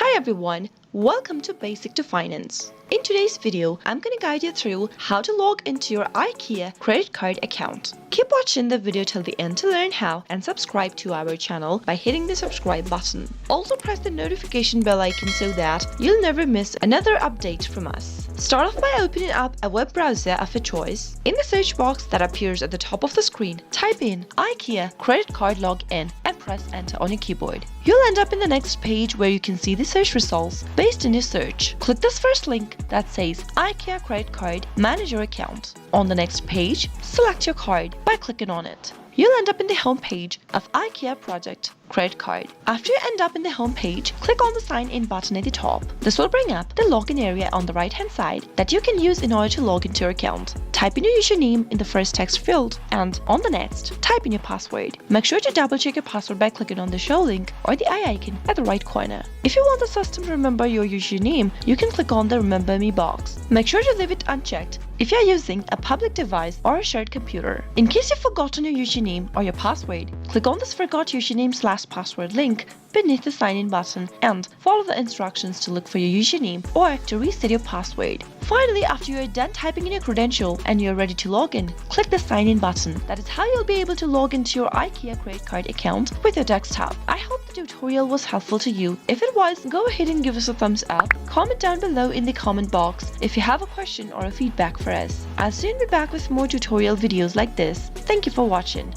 Hi everyone, welcome to Basic to Finance. In today's video, I'm gonna guide you through how to log into your Ikea credit card account. Keep watching the video till the end to learn how and subscribe to our channel by hitting the subscribe button. Also press the notification bell icon so that you'll never miss another update from us. Start off by opening up a web browser of your choice. In the search box that appears at the top of the screen, type in Ikea credit card login and press enter on your keyboard. You'll end up in the next page where you can see the search results based on your search. Click this first link that says Ikea credit card, manage your account. On the next page, select your card by clicking on it. You'll end up in the home page of Ikea Project Credit Card. After you end up in the home page, click on the sign in button at the top. This will bring up the login area on the right hand side that you can use in order to log into your account. Type in your username in the first text field and on the next, type in your password. Make sure to double check your password by clicking on the show link or the eye icon at the right corner. If you want the system to remember your username, you can click on the Remember Me box. Make sure to leave it unchecked if you're using a public device or a shared computer. In case you've forgotten your username or your password, click on this Forgot Username/Password link beneath the sign in button and follow the instructions to look for your username or to reset your password. Finally, after you're done typing in your credential and you're ready to log in, click the sign in button. That is how you'll be able to log into your Ikea credit card account with your desktop. I hope the tutorial was helpful to you. If it was, go ahead and give us a thumbs up. Comment down below in the comment box if you have a question or a feedback for us. I'll soon be back with more tutorial videos like this. Thank you for watching.